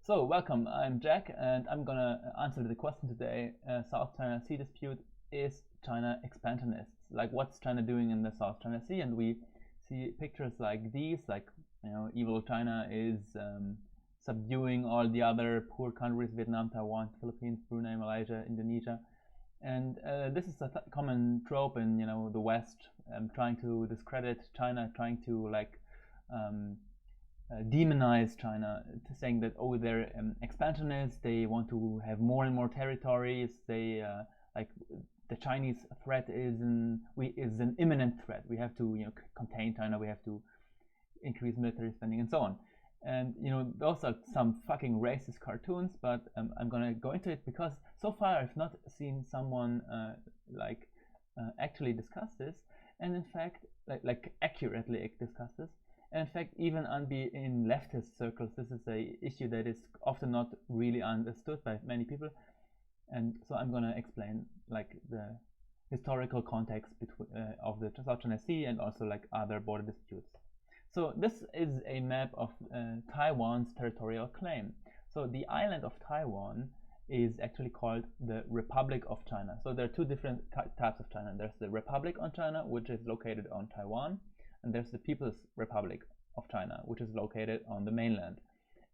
So, welcome, I'm Jack, and I'm gonna answer the question today. South China Sea dispute, is China expansionist? Like, what's China doing in the South China Sea? And we see pictures like these, like, evil China is subduing all the other poor countries, Vietnam, Taiwan, Philippines, Brunei, Malaysia, Indonesia. And this is a common trope in, the West, trying to discredit China, trying to, demonize China, saying that they're expansionists, they want to have more and more territories. They like the Chinese threat is an imminent threat. We have to contain China. We have to increase military spending and so on. And those are some fucking racist cartoons, but I'm gonna go into it because so far I've not seen someone actually discuss this, and in fact like accurately discuss this. And in fact, even in leftist circles, this is a issue that is often not really understood by many people. And so I'm going to explain like the historical context of the South China Sea and also like other border disputes. So this is a map of Taiwan's territorial claim. So the island of Taiwan is actually called the Republic of China. So there are two different types of China. There's the Republic of China, which is located on Taiwan, and there's the People's Republic of China, which is located on the mainland.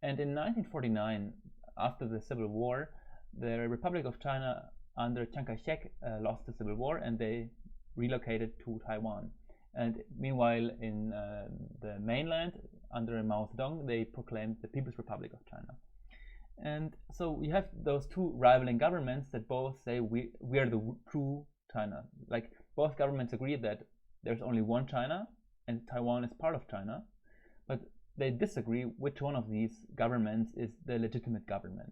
And in 1949, after the Civil War, the Republic of China under Chiang Kai-shek lost the Civil War, and they relocated to Taiwan. And meanwhile, in the mainland, under Mao Zedong, they proclaimed the People's Republic of China. And so we have those two rivaling governments that both say we are the true China. Like, both governments agree that there's only one China, and Taiwan is part of China, but they disagree which one of these governments is the legitimate government.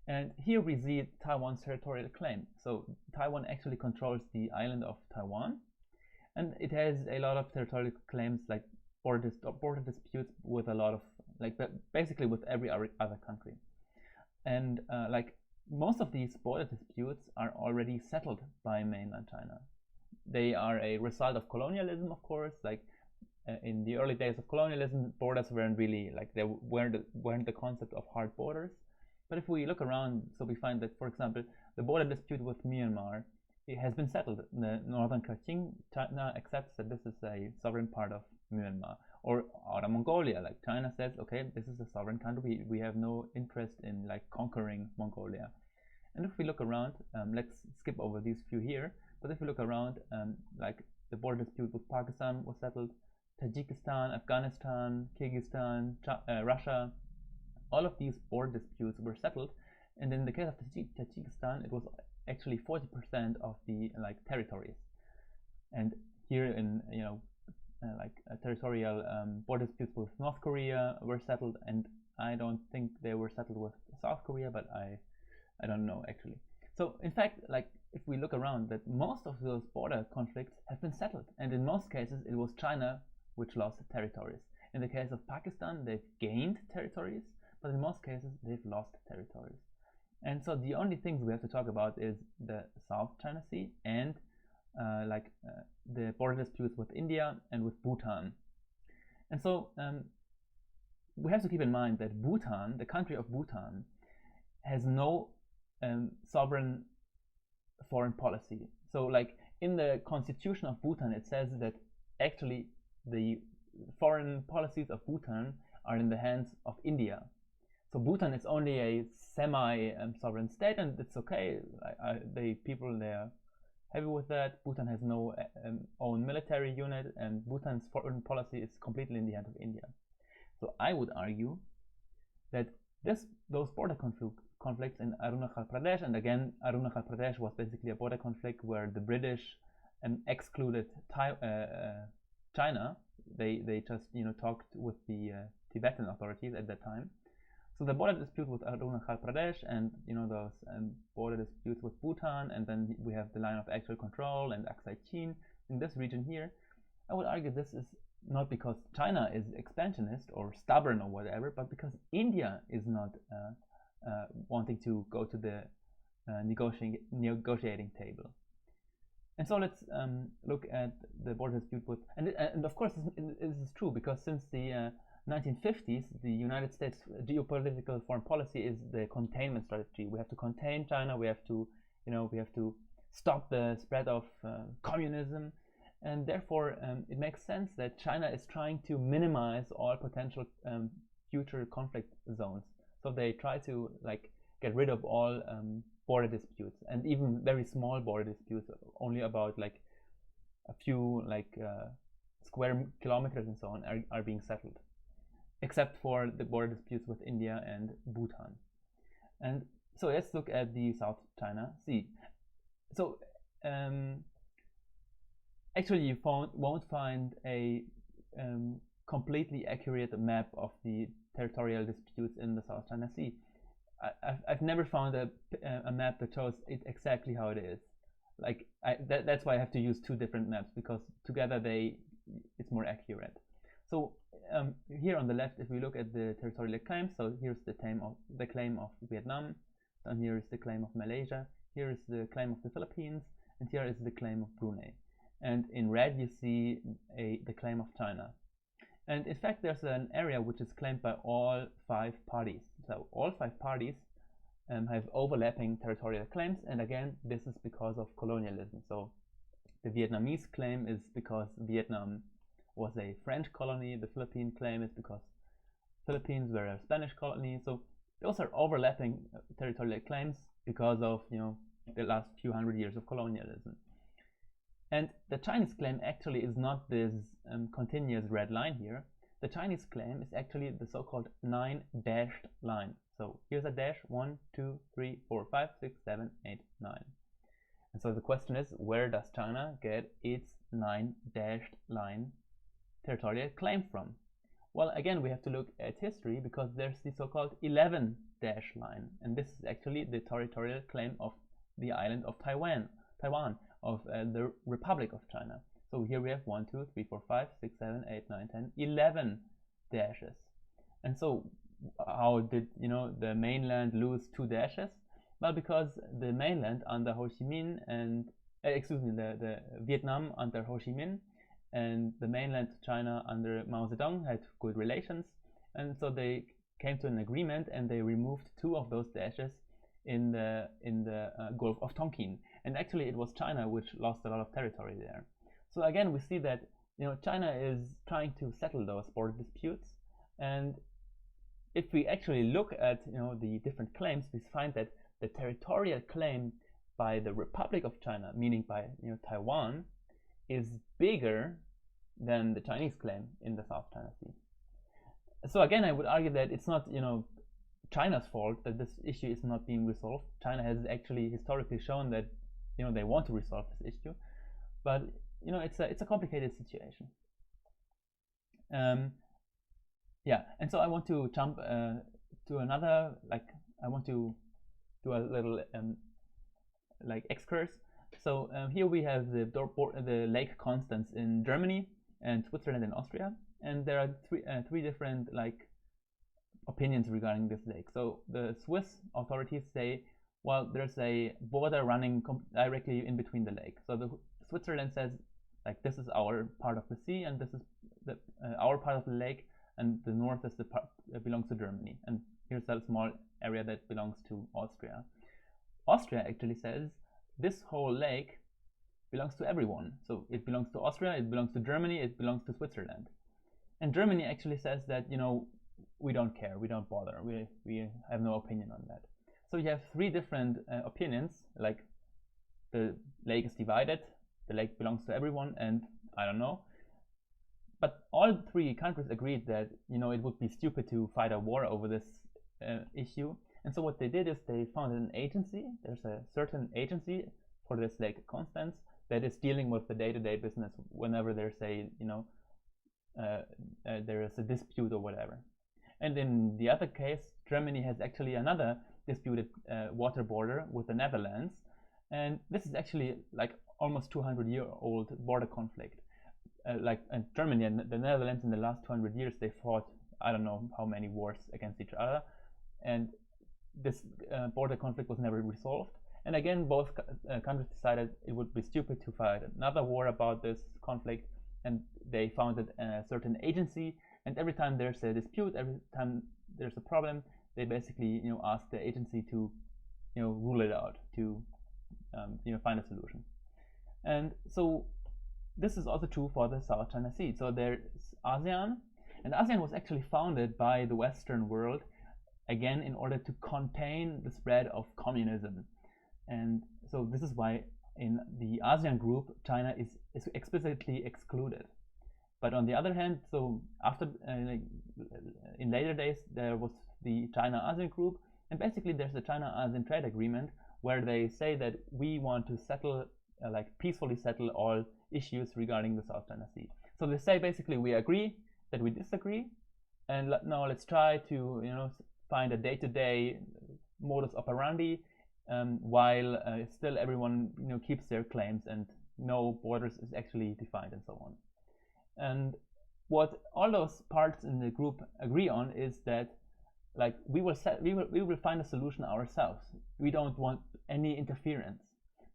And here we see Taiwan's territorial claim. So Taiwan actually controls the island of Taiwan, and it has a lot of territorial claims, like border disputes with a lot of, basically with every other country. And most of these border disputes are already settled by mainland China. They are a result of colonialism, of course. In the early days of colonialism, borders weren't really they weren't the concept of hard borders. But if we look around, so we find that, for example, the border dispute with Myanmar, it has been settled. The northern Kachin, China accepts that this is a sovereign part of Myanmar. Or Outer Mongolia, China says, okay, this is a sovereign country. We have no interest in conquering Mongolia. And if we look around, let's skip over these few here. But if you look around, the border dispute with Pakistan was settled, Tajikistan, Afghanistan, Kyrgyzstan, Russia, all of these border disputes were settled. And in the case of Tajikistan, it was actually 40% of the territories. And here in territorial border disputes with North Korea were settled, and I don't think they were settled with South Korea, but I don't know actually. So in fact, if we look around, that most of those border conflicts have been settled, and in most cases it was China which lost territories. In the case of Pakistan, they've gained territories, but in most cases they've lost territories. And so the only things we have to talk about is the South China Sea and the border disputes with India and with Bhutan. And so we have to keep in mind that Bhutan, the country of Bhutan, has no sovereign foreign policy. So in the constitution of Bhutan, it says that actually the foreign policies of Bhutan are in the hands of India. So Bhutan is only a semi-sovereign state, and it's okay. The people, they're happy with that. Bhutan has no own military unit, and Bhutan's foreign policy is completely in the hands of India. So I would argue that those border conflicts in Arunachal Pradesh, and again, Arunachal Pradesh was basically a border conflict where the British excluded China. They just talked with the Tibetan authorities at that time. So the border dispute with Arunachal Pradesh, and those border disputes with Bhutan, and then we have the line of actual control and Aksai Chin in this region here. I would argue this is not because China is expansionist or stubborn or whatever, but because India is not wanting to go to the negotiating table. And so let's look at the border dispute with, and of course this is true because since the 1950s, the United States geopolitical foreign policy is the containment strategy. We have to contain China. We have to, we have to stop the spread of communism, and therefore it makes sense that China is trying to minimize all potential future conflict zones. So they try to get rid of all border disputes, and even very small border disputes, only about a few square kilometers and so on, are being settled, except for the border disputes with India and Bhutan. And so let's look at the South China Sea. So actually you won't find a completely accurate map of the territorial disputes in the South China Sea. I've never found a map that shows it exactly how it is. That's why I have to use two different maps, because together it's more accurate. So here on the left, if we look at the territorial claims, so here's the claim of Vietnam, and here is the claim of Malaysia, here is the claim of the Philippines, and here is the claim of Brunei. And in red you see the claim of China. And in fact there's an area which is claimed by all 5 parties. So all 5 parties have overlapping territorial claims, and again this is because of colonialism. So the Vietnamese claim is because Vietnam was a French colony, the Philippine claim is because Philippines were a Spanish colony. So those are overlapping territorial claims because of the last few hundred years of colonialism. And the Chinese claim actually is not this continuous red line here. The Chinese claim is actually the so-called 9-dashed line. So here's a dash: 1, 2, 3, 4, 5, 6, 7, 8, 9. And so the question is, where does China get its 9-dashed line territorial claim from? Well, again, we have to look at history, because there's the so-called 11-dash line, and this is actually the territorial claim of the island of Taiwan, of the Republic of China. So here we have 1, 2, 3, 4, 5, 6, 7, 8, 9, 10, 11 dashes. And so how did the mainland lose 2 dashes? Well, because the mainland under Ho Chi Minh and the Vietnam under Ho Chi Minh and the mainland China under Mao Zedong had good relations, and so they came to an agreement and they removed 2 of those dashes in the Gulf of Tonkin. And actually it was China which lost a lot of territory there. So again we see that China is trying to settle those border disputes, and if we actually look at the different claims, we find that the territorial claim by the Republic of China, meaning by Taiwan, is bigger than the Chinese claim in the South China Sea. So again, I would argue that it's not China's fault that this issue is not being resolved. China has actually historically shown that they want to resolve this issue, but it's a complicated situation. Yeah, and so I want to jump to another, I want to do a little excursus. So here we have the lake constants in Germany and Switzerland and Austria, and there are three different opinions regarding this lake. So the Swiss authorities say, well, there's a border running directly in between the lake. So the Switzerland says this is our part of the sea, and this is our part of the lake, and the north is the part that belongs to Germany, and here's a small area that belongs to Austria. Austria actually says this whole lake belongs to everyone. So it belongs to Austria, it belongs to Germany, it belongs to Switzerland. And Germany actually says that, we don't care, we don't bother, we have no opinion on that. So you have 3 different opinions, the lake is divided, the lake belongs to everyone, and I don't know. But all 3 countries agreed that, it would be stupid to fight a war over this issue. And so what they did is they founded an agency. There's a certain agency for this lake Constance that is dealing with the day-to-day business whenever there's there is a dispute or whatever. And in the other case, Germany has actually another disputed water border with the Netherlands, and this is actually almost 200-year-old border conflict. And Germany and the Netherlands in the last 200 years, they fought I don't know how many wars against each other, and this border conflict was never resolved. And again, both countries decided it would be stupid to fight another war about this conflict, and they founded a certain agency And every time there's a dispute, every time there's a problem, they basically ask the agency to rule it out, to find a solution. And so this is also true for the South China Sea. So there's ASEAN, and ASEAN was actually founded by the Western world, again, in order to contain the spread of communism. And so this is why in the ASEAN group, China is explicitly excluded. But on the other hand, so after in later days, there was the China-ASEAN group, and basically there's the China-ASEAN trade agreement where they say that we want to settle, peacefully settle all issues regarding the South China Sea. So they say basically we agree that we disagree, and now let's try to find a day-to-day modus operandi while still everyone keeps their claims and no borders is actually defined and so on. And what all those parts in the group agree on is that we will find a solution ourselves. We don't want any interference.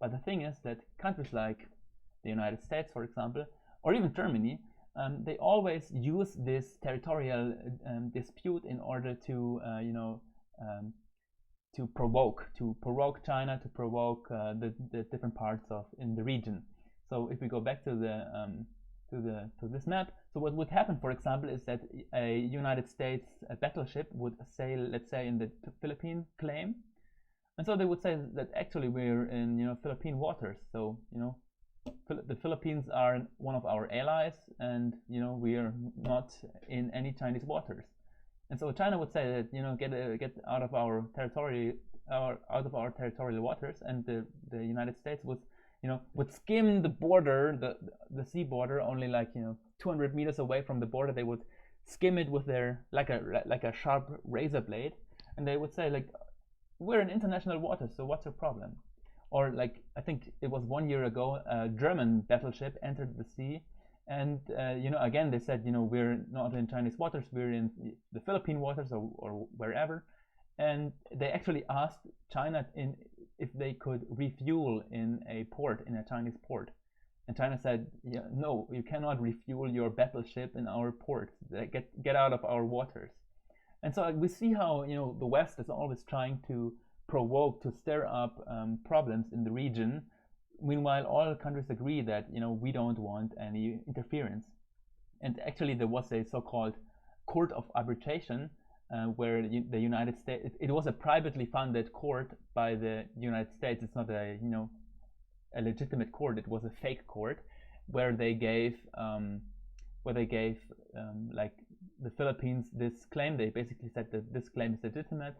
But the thing is that countries like the United States, for example, or even Germany, they always use this territorial dispute in order to provoke China, to provoke the different parts in the region. So if we go back to this map, so what would happen, for example, is that a United States battleship would sail, let's say, in the Philippine claim, and so they would say that actually we're in Philippine waters. So the Philippines are one of our allies, and we are not in any Chinese waters. And so China would say that get out of our territory, out of our territorial waters, and the United States would skim the border, the sea border, only 200 meters away from the border. They would skim it with their like a sharp razor blade, and they would say we're in international waters, so what's your problem? Or I think it was 1 year ago, a German battleship entered the sea, and again they said we're not in Chinese waters, we're in the Philippine waters or wherever, and they actually asked China if they could refuel in a port, in a Chinese port, and China said, no, you cannot refuel your battleship in our port. Get out of our waters. And so we see how the West is always trying to provoke, to stir up problems in the region. Meanwhile, all countries agree that we don't want any interference. And actually, there was a so-called court of arbitration where the United States, it was a privately funded court by the United States. It's not a legitimate court. It was a fake court where they gave the Philippines this claim. They basically said that this claim is legitimate,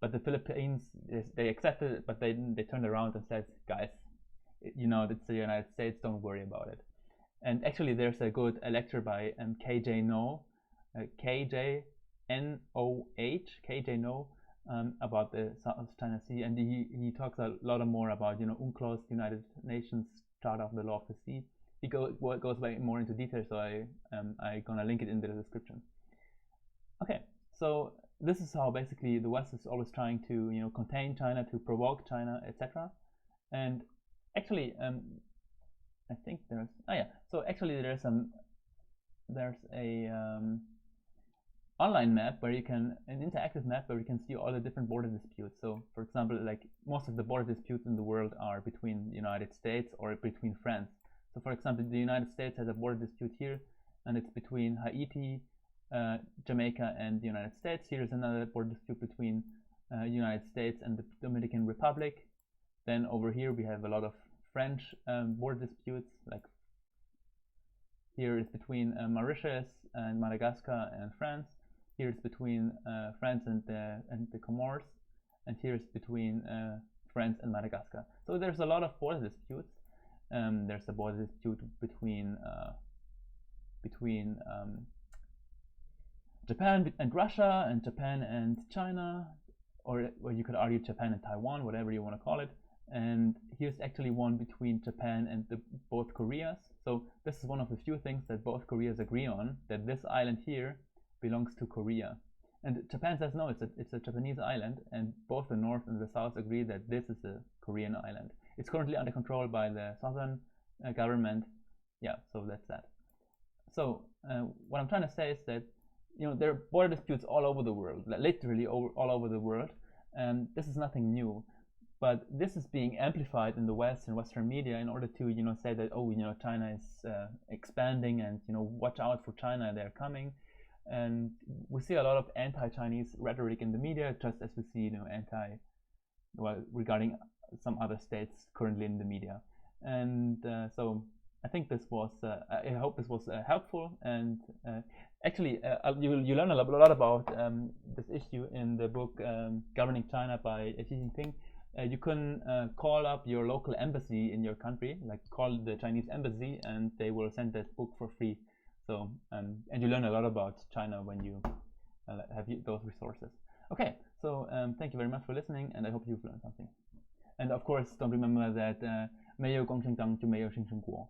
but the Philippines, they accepted it, but they turned around and said, guys, it's the United States, don't worry about it. And actually there's a good lecture by KJ Noh, KJ Noh, about the South China Sea, and he talks a lot more about UNCLOS, United Nations Charter of the Law of the Sea. He goes way more into detail, so I'm gonna link it in the description. Okay, so this is how basically the West is always trying to contain China, to provoke China, etc. And actually, I think there's so actually there's a online map where you can, an interactive map where you can see all the different border disputes. So for example, most of the border disputes in the world are between the United States or between France. So for example, the United States has a border dispute here, and it's between Haiti, Jamaica, and the United States. Here's another border dispute between the United States and the Dominican Republic. Then over here we have a lot of French border disputes, here is between Mauritius and Madagascar and France. Here is between France and the Comores, and here is between France and Madagascar. So there's a lot of border disputes. There's a border dispute between Japan and Russia, and Japan and China, or you could argue Japan and Taiwan, whatever you want to call it. And here's actually one between Japan and both Koreas. So this is one of the few things that both Koreas agree on, that this island here belongs to Korea. And Japan says no, it's a Japanese island, and both the North and the South agree that this is a Korean island. It's currently under control by the southern government. Yeah, so that's that. So what I'm trying to say is that there are border disputes all over the world, literally all over the world, and this is nothing new. But this is being amplified in the West and Western media in order to, say that, oh, China is expanding, and watch out for China, they're coming. And we see a lot of anti-Chinese rhetoric in the media, just as we see, regarding some other states currently in the media. And so I think this was, I hope this was helpful. And actually, you learn a lot about this issue in the book Governing China by Xi Jinping. You can call up your local embassy in your country, like call the Chinese embassy, and they will send that book for free. So, and you learn a lot about China when you have those resources. Okay, so thank you very much for listening, and I hope you've learned something. And of course, don't remember that 没有共产党就没有新中国。